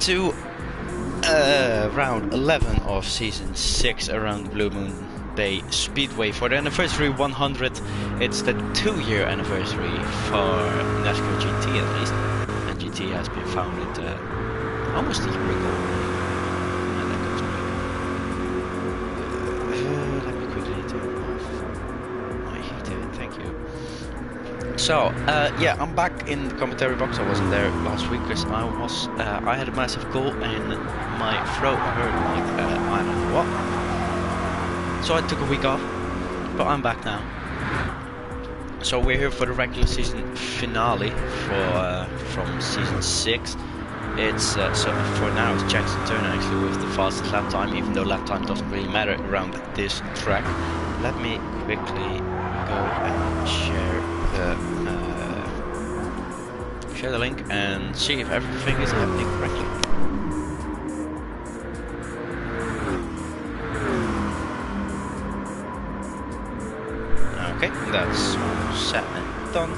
To round 11 of season 6 around the Blue Moon Bay Speedway for the anniversary 100. It's the 2-year anniversary for Nascar GT at least, and GT has been founded almost a year ago. And that goes quick. Let me quickly turn off my heater, thank you. So, yeah, I'm back in the commentary box. I wasn't there last week because I had a massive cold and my throat hurt like I don't know what. So I took a week off, but I'm back now. So we're here for the regular season finale from season 6. It's so for now it's Jackson Turner actually with the fastest lap time, even though lap time doesn't really matter around this track. Let me quickly go and share the link and see if everything is happening correctly. Okay, that's all set and done.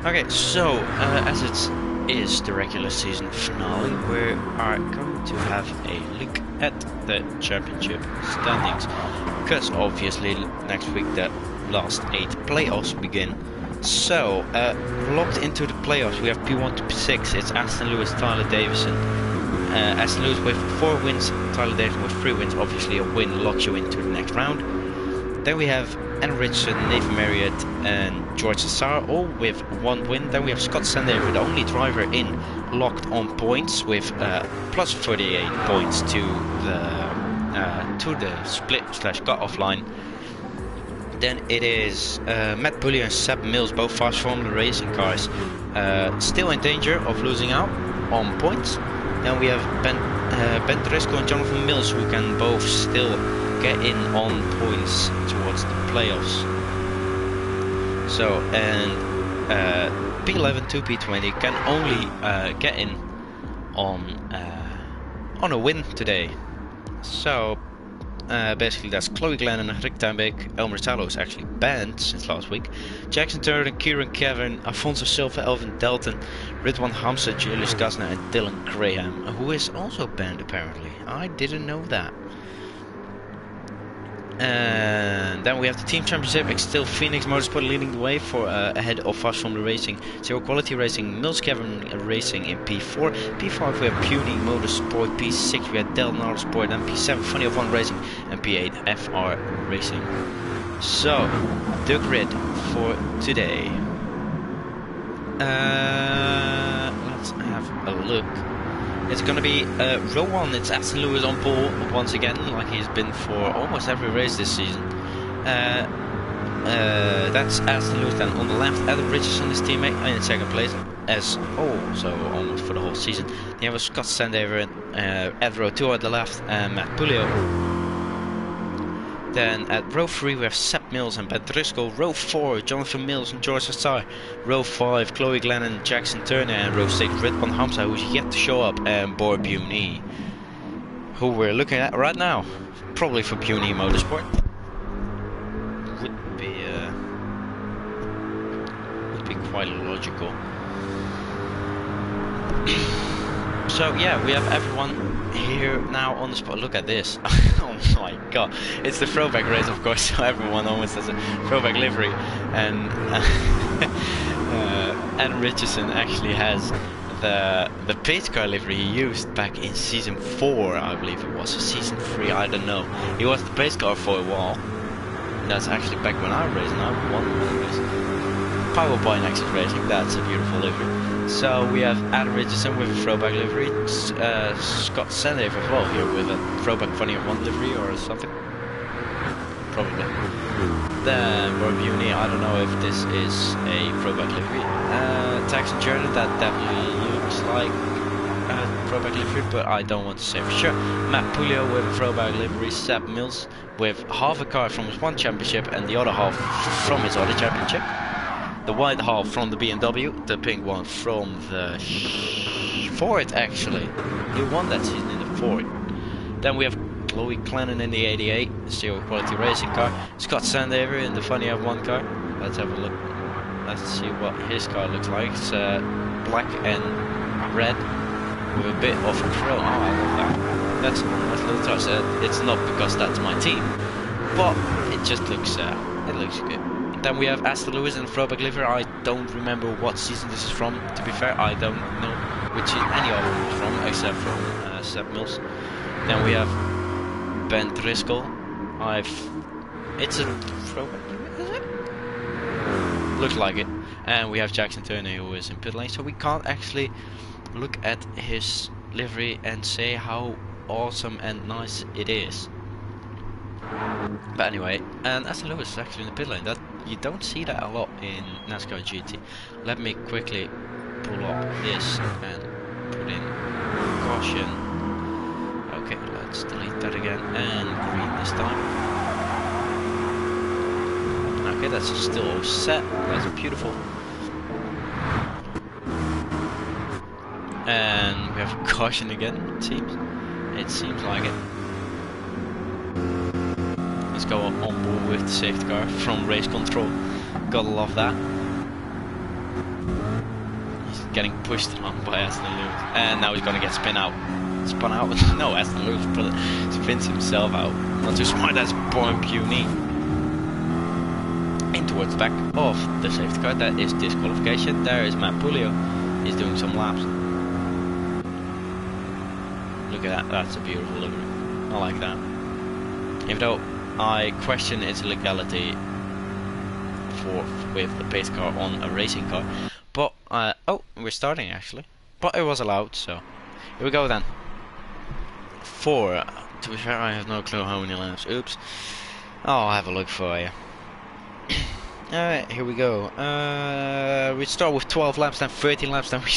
Okay, so as it is the regular season finale, we are going to have a look at the championship standings, because obviously next week the last 8 playoffs begin. So locked into the playoffs we have P1 to P6. It's Aston Lewis, Tyler Davison. Aston Lewis with 4 wins, Tyler Davison with 3 wins. Obviously a win locks you into the next round. Then we have Anna Richardson, Nathan Marriott and George Sassar, all with 1 win. Then we have Scott Sandaver, the only driver in, locked on points with plus 38 points to the split/cut-off line. Then it is Matt Pullier and Seb Mills, both fast Formula Racing cars, still in danger of losing out on points. Then we have Ben Driscoll and Jonathan Mills, who can both still get in on points towards the playoffs. So, and P11 to P20 can only get in on a win today. So basically that's Chloe Glennon, Rick Tuymbeek, Elmer Salo is actually banned since last week, Jackson Turner, Kieran Kevin, Afonso Silva, Elvin Dalton, Ridwan Hamza, Julius Gazna and Dylan Graham, who is also banned apparently. I didn't know that. And then we have the team championship. It's still Phoenix Motorsport leading the way for ahead of Fast Formula Racing, Zero Quality Racing, Mills Kevin Racing in P4. P5 we have Puny Motorsport, P6 we have Del Motorsport, and P7 Funny of One Racing, and P8 FR Racing. So the grid for today. Let's have a look. It's going to be row 1, it's Aston Lewis on pole once again, like he's been for almost every race this season. That's Aston Lewis. Then on the left, Adam Richardson, his teammate, in second place, as so almost for the whole season. Then you have Scott Sandaver at row 2 at the left, and Matt Pullier. Then at row 3 we have Seb Mills and Ben Driscoll. Row 4 Jonathan Mills and George Sassar. Row 5 Chloe Glennon, Jackson Turner, and row 6 Ridwan Hamza, who's yet to show up, and Bor Puny, who we're looking at right now, probably for Puny Motorsport. Would be quite logical. So yeah, we have everyone here now on the spot. Look at this. Oh my god, it's the throwback race, of course, so everyone almost has a throwback livery, and Adam Richardson actually has the pace car livery he used back in season 4, I believe it was, season 3, I don't know. He was the pace car for a while. That's actually back when I raced, and I won one race. Power by Nexus Racing, that's a beautiful livery. So we have Adam Richardson with a throwback livery, Scott Sandaver as well here with a throwback Funny of One livery or something. Probably. Then Bor Puny, I don't know if this is a throwback livery. Taxon Jordan, that definitely looks like a throwback livery, but I don't want to say for sure. Matt Pullier with a throwback livery, Seb Mills with half a car from his one championship and the other half from his other championship. The white half from the BMW, the pink one from the Ford actually. He won that season in the Ford. Then we have Chloe Clennon in the 88 Zero Quality Racing car. Scott Sandaver in the Funny F1 car. Let's have a look. Let's see what his car looks like. It's black and red with a bit of chrome. Oh, I love that. That's a little touch. It's not because that's my team, but it just looks good. Then we have Aston Lewis and throwback livery. I don't remember what season this is from. To be fair, I don't know which any of them is from, except from Seb Mills. Then we have Ben Driscoll. It's a throwback, is it? Looks like it. And we have Jackson Turner, who is in pit lane. So we can't actually look at his livery and say how awesome and nice it is. But anyway, and Aston Lewis is actually in the pit lane. That you don't see that a lot in NASCAR GT. Let me quickly pull up this and put in caution. Okay, let's delete that again and green this time. Okay, that's still all set. That's beautiful. And we have caution again, it seems. It seems like it. Let's go on board with the safety car from race control. Gotta love that. He's getting pushed on by Aston Lewis. And now he's gonna get spun out. Spun out? No, Aston Lewis spins himself out. Not too smart, that's born puny. In towards the back of the safety car. That is disqualification. There is Matt Pulio. He's doing some laps. Look at that, that's a beautiful livery. I like that. Even though I question its legality with the pace car on a racing car, but oh, we're starting actually, but it was allowed, so here we go then. To be fair, I have no clue how many laps. Oops. I'll have a look for you. Alright, here we go. We start with 12 laps, then 13 laps, then we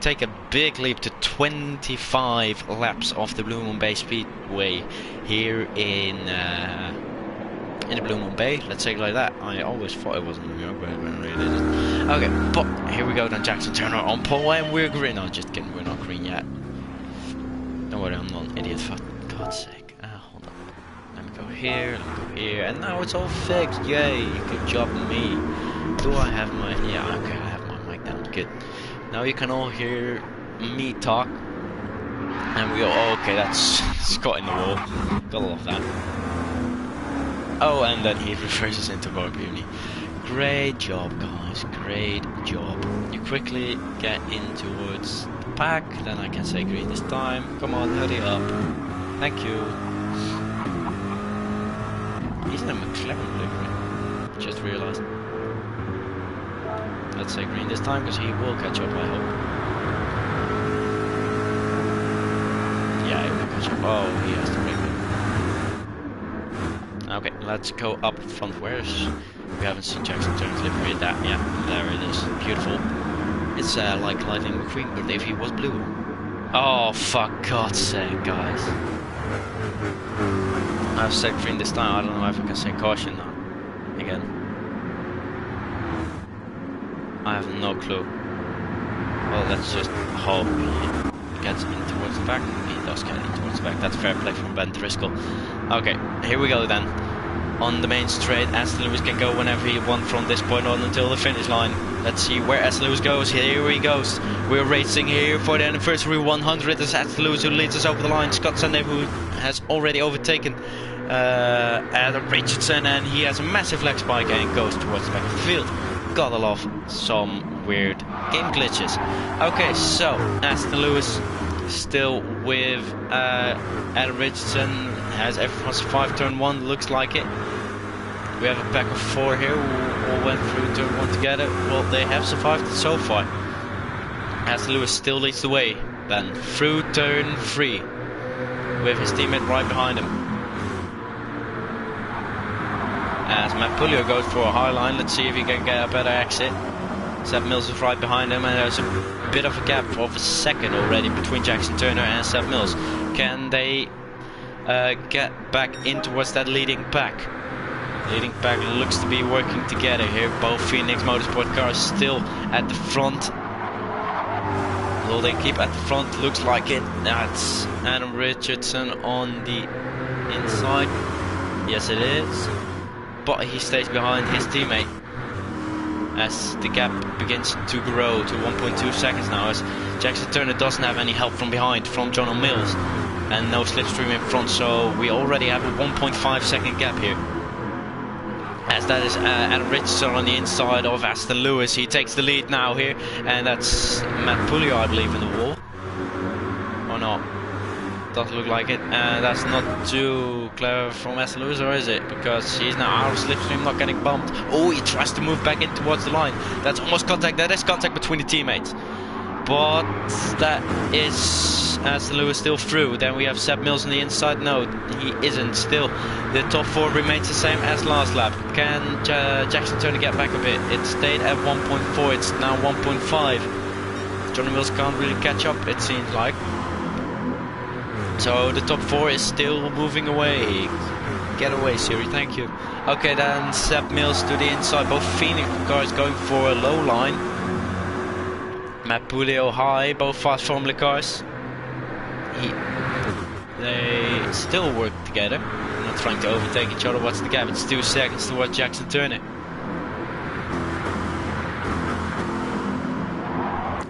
take a big leap to 25 laps off the Blue Moon Bay Speedway here in the Blue Moon Bay. Let's say it like that. I always thought it was in New York, but it really isn't. Okay, but here we go then. Jackson Turner on pole, and we're green. No, just kidding, we're not green yet. Don't worry, I'm not an idiot, for God's sake. Hold on. Let me go here, and now it's all fixed. Yay, good job me. Do I have my... Yeah, okay, I have my mic down. Good. Now you can all hear me talk. And we go, oh, okay, that's Scott in the wall. Gotta love that. Oh, and then he reverses into Bar Beauty. Great job, guys. Great job. You quickly get in towards the pack. Then I can say green this time. Come on, hurry up. Thank you. He's in a McLaren livery. Just realized. Let's say green this time, because he will catch up, I hope. Yeah, he will catch up. Oh, he has to break it. Okay, let's go up front. We haven't seen Jackson Turner's livery yet. Yeah, there it is. Beautiful. It's like Lightning McQueen, but if he was blue. Oh, fuck God's sake, guys. I've said green this time. I don't know if I can say caution now. Again. I have no clue. Well, let's just hope he gets in towards the back. He does get in towards the back. That's fair play from Ben Driscoll. Okay, here we go then. On the main straight, Aston Lewis can go whenever he wants from this point on until the finish line. Let's see where Aston Lewis goes. Here he goes. We're racing here for the anniversary 100. It's Aston Lewis who leads us over the line. Scott Sunday, who has already overtaken Adam Richardson, and he has a massive leg spike and goes towards the back of the field. Gotta love some weird game glitches. Okay, so Aston Lewis still with Adam Richardson, has everyone survived turn 1, looks like it. We have a pack of 4 here who all went through turn 1 together. Well, they have survived it so far. Aston Lewis still leads the way then through turn 3 with his teammate right behind him. As Matt Pulio goes for a high line, let's see if he can get a better exit. Seb Mills is right behind him, and there's a bit of a gap of a second already between Jackson Turner and Seb Mills. Can they get back in towards that leading pack? Leading pack looks to be working together here. Both Phoenix Motorsport cars still at the front. Will they keep at the front? Looks like it. That's Adam Richardson on the inside. Yes, it is. But he stays behind his teammate as the gap begins to grow to 1.2 seconds now, as Jackson Turner doesn't have any help from behind from John O'Mills and no slipstream in front, so we already have a 1.5 second gap here. As that is Adam Richardson on the inside of Aston Lewis. He takes the lead now here, and that's Matt Pulio, I believe, in the wall. Or not? Doesn't look like it. That's not too clever from Aston Lewis, or is it? Because he's now out of slipstream, not getting bumped. Oh, he tries to move back in towards the line. That's almost contact. That is contact between the teammates. But that is Aston Lewis still through. Then we have Seb Mills on the inside. No, he isn't. Still, the top four remains the same as last lap. Can Jackson Turner get back a bit? It stayed at 1.4. It's now 1.5. Johnny Mills can't really catch up, it seems like. So the top four is still moving away. Get away, Siri, thank you. Okay, then Seb Mills to the inside. Both Phoenix cars going for a low line. Matt Pulio high, both fast Formula cars. They still work together. Not trying to overtake each other. What's the gap? It's 2 seconds towards Jackson Turner.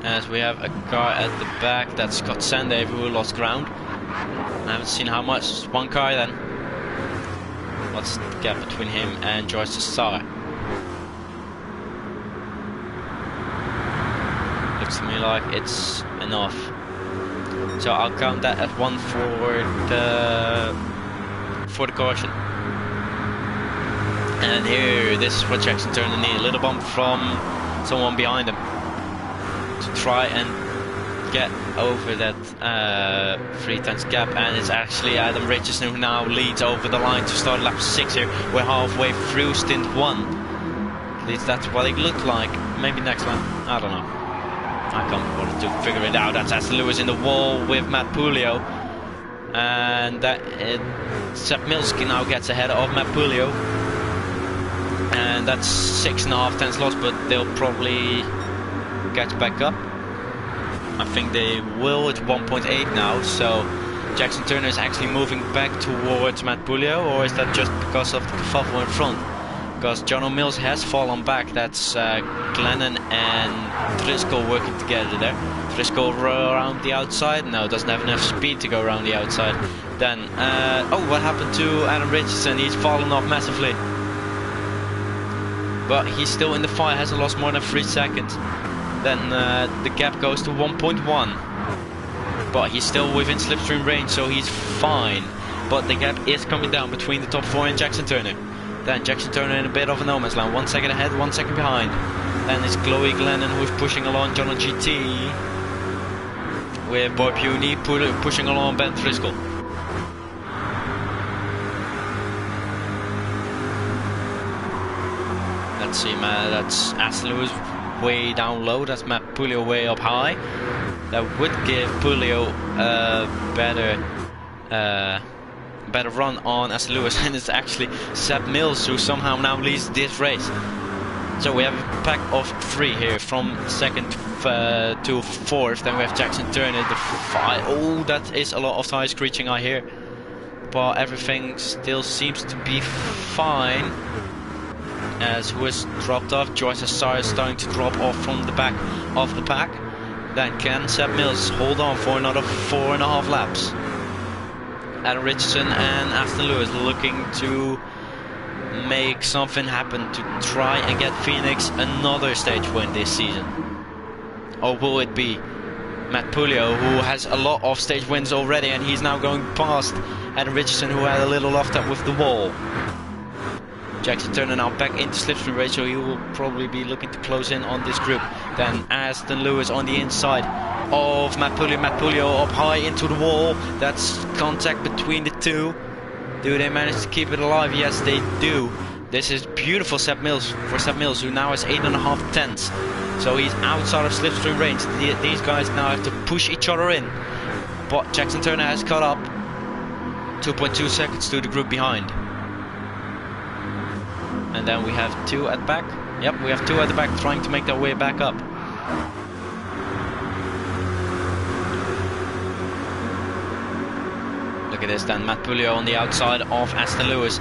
As we have a car at the back, that's Scott Sandave, who lost ground. I haven't seen how much. One car then. What's the gap between him and George Sassar? Looks to me like it's enough. So I'll count that as one for the caution. And here, this is what Jackson Turner needs. A little bump from someone behind him to try and get over that 3 times gap, and it's actually Adam Richardson who now leads over the line to start lap 6 here. We're halfway through stint 1. At least that's what it looked like. Maybe next lap, I don't know. I can't bother to figure it out. That's Aston Lewis in the wall with Matt Pulio, and that Seb Mills now gets ahead of Matt Pulio, and that's 6.5 tenths lost, but they'll probably catch back up. I think they will. It's 1.8 now, so Jackson Turner is actually moving back towards Matt Pulio, or is that just because of the kerfuffle in front? Because John O'Mills has fallen back. That's Glennon and Driscoll working together there. Driscoll around the outside. No, doesn't have enough speed to go around the outside. Then, oh, what happened to Adam Richardson? He's fallen off massively. But he's still in the fight, hasn't lost more than 3 seconds. Then the gap goes to 1.1. But he's still within slipstream range, so he's fine. But the gap is coming down between the top 4 and Jackson Turner. Then Jackson Turner in a bit of a no man's land. 1 second ahead, 1 second behind. Then it's Chloe Glennon who's pushing along John GT. With Boy Puny pushing along Ben Driscoll. Let's see, man. That's Aston Lewis way down low. That's Matt Pulio way up high. That would give Pulio a better run on Aston Lewis, and it's actually Seb Mills who somehow now leads this race. So we have a pack of 3 here from 2nd to 4th. Then we have Jackson Turner, the 5. Oh, that is a lot of tires screeching I hear, but everything still seems to be fine. As who has dropped off, Joyce Assar is starting to drop off from the back of the pack. Then can Seb Mills hold on for another 4.5 laps? Adam Richardson and Aston Lewis looking to make something happen to try and get Phoenix another stage win this season. Or will it be Matt Pulio, who has a lot of stage wins already, and he's now going past Adam Richardson, who had a little off tap with the wall. Jackson Turner now back into slipstream race, so he will probably be looking to close in on this group. Then Aston Lewis on the inside of Matt Pulio. Matt Pulio up high into the wall. That's contact between the two. Do they manage to keep it alive? Yes, they do. This is beautiful Seb Mills, for Seb Mills, who now has 8.5 tenths. So he's outside of slipstream range. These guys now have to push each other in. But Jackson Turner has caught up. 2.2 seconds to the group behind. And then we have 2 at back. Yep, we have 2 at the back trying to make their way back up. look at this then. Matt Pulio on the outside of Aston Lewis.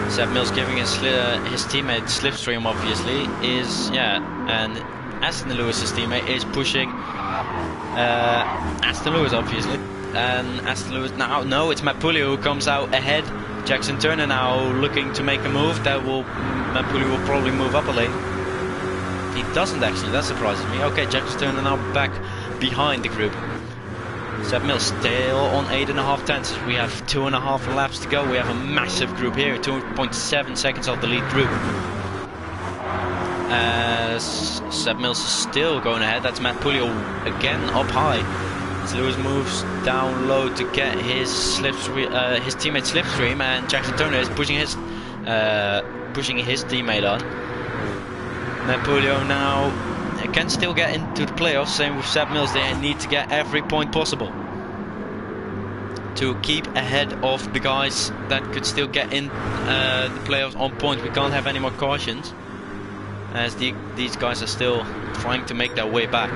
Seb Mills giving his teammate slipstream, obviously, and Aston Lewis's teammate is pushing Aston Lewis, obviously. And Aston Lewis now, no, it's Matt Pulio who comes out ahead. Jackson Turner now looking to make a move. Matt Pulio will probably move up a lane. He doesn't actually, that surprises me. Okay, Jackson Turner now back behind the group. Seb Mills still on 8.5 tenths. We have 2.5 laps to go. We have a massive group here, 2.7 seconds of the lead group. Seb Mills is still going ahead. That's Matt Pulio again up high. As Lewis moves down low to get his teammate slipstream, and Jackson Turner is pushing his teammate on. Matt Pulio now can still get into the playoffs. Same with Seb Mills. They need to get every point possible to keep ahead of the guys that could still get in the playoffs on point. We can't have any more cautions, as these guys are still trying to make their way back.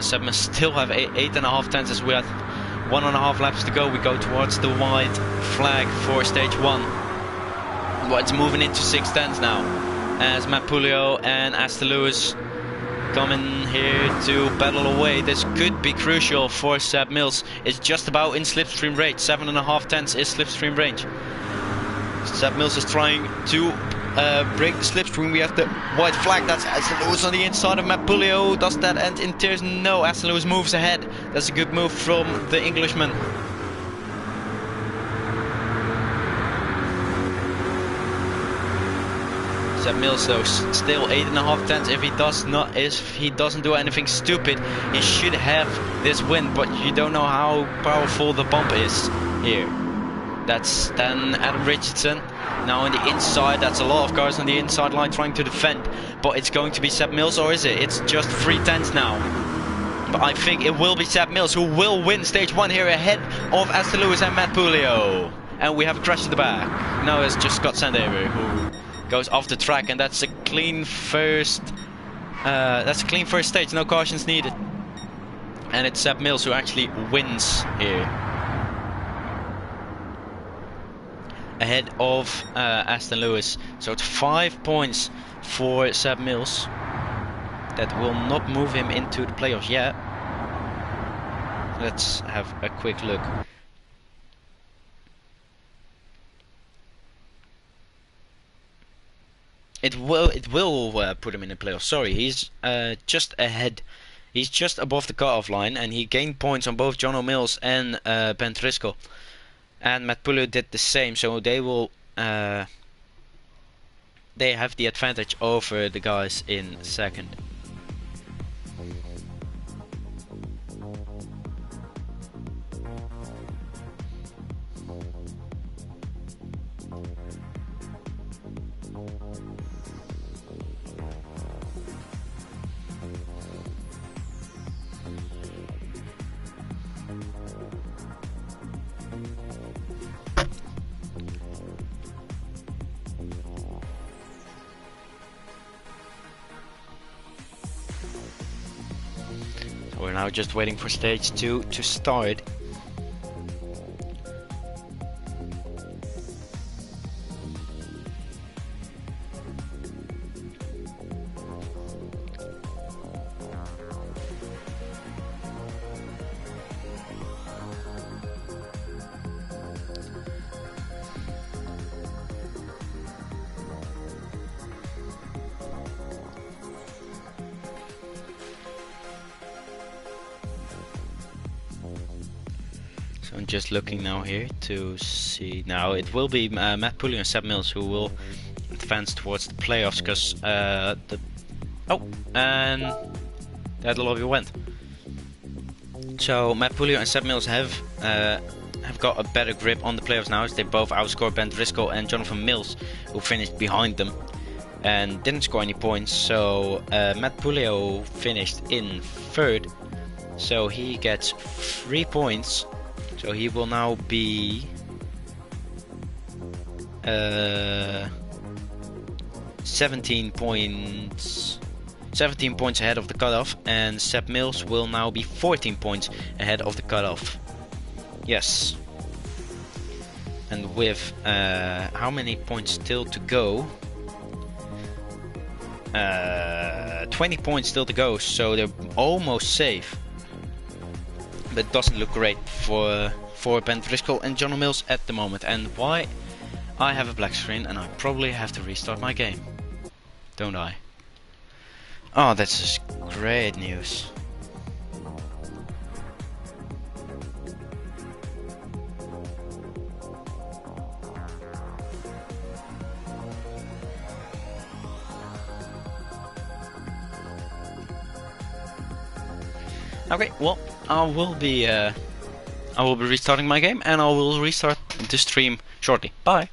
Seb Mills still have 8.5 tenths as we have 1.5 laps to go. We go towards the white flag for stage 1. Well, it's moving into 6 tenths now, as Matt Pulio and Aston Lewis come in here to battle away. This could be crucial for Seb Mills. It's just about in slipstream range. 7.5 tenths is slipstream range. Seb Mills is trying to break the slipstream. We have the white flag. That's Aston Lewis on the inside of Matt Pulio. Does that end in tears? No, Aston Lewis moves ahead. That's a good move from the Englishman. Seb Mills though still 8.5 tenths. If he doesn't do anything stupid, he should have this win. But you don't know how powerful the bump is here. That's then Adam Richardson now on the inside. That's a lot of cars on the inside line trying to defend. But it's going to be Seb Mills, or is it? It's just 3 tenths now. But I think it will be Seb Mills who will win stage 1 here ahead of Aston Lewis and Matt Pulio. And we have a crash at the back. Now it's just Scott Sandaver who goes off the track, and that's a clean first. That's a clean first stage. No cautions needed. And it's Seb Mills who actually wins here, ahead of Aston Lewis. So it's 5 points for Seb Mills. That will not move him into the playoffs yet. Let's have a quick look. It will put him in the playoffs. Sorry, he's just ahead. He's just above the cutoff line, and he gained points on both John O'Mills and Ben Driscoll. And Matt Pulio did the same, so they will they have the advantage over the guys in second. We're now just waiting for stage 2 to start. So I'm just looking now here to see. Now it will be Matt Pulio and Seb Mills who will advance towards the playoffs, because and that lobby went. So Matt Pulio and Seb Mills have got a better grip on the playoffs now, as they both outscored Ben Driscoll and Jonathan Mills, who finished behind them and didn't score any points. So Matt Pulio finished in third, so he gets 3 points. So he will now be 17 points. 17 points ahead of the cutoff, and Seb Mills will now be 14 points ahead of the cutoff. Yes. And with how many points still to go? 20 points still to go, so they're almost safe. But it doesn't look great for Ben Driscoll and John Mills at the moment. And why? I have a black screen and I probably have to restart my game. Don't I? Oh, that's just great news. Okay, well, I will be restarting my game, and I will restart the stream shortly. Bye.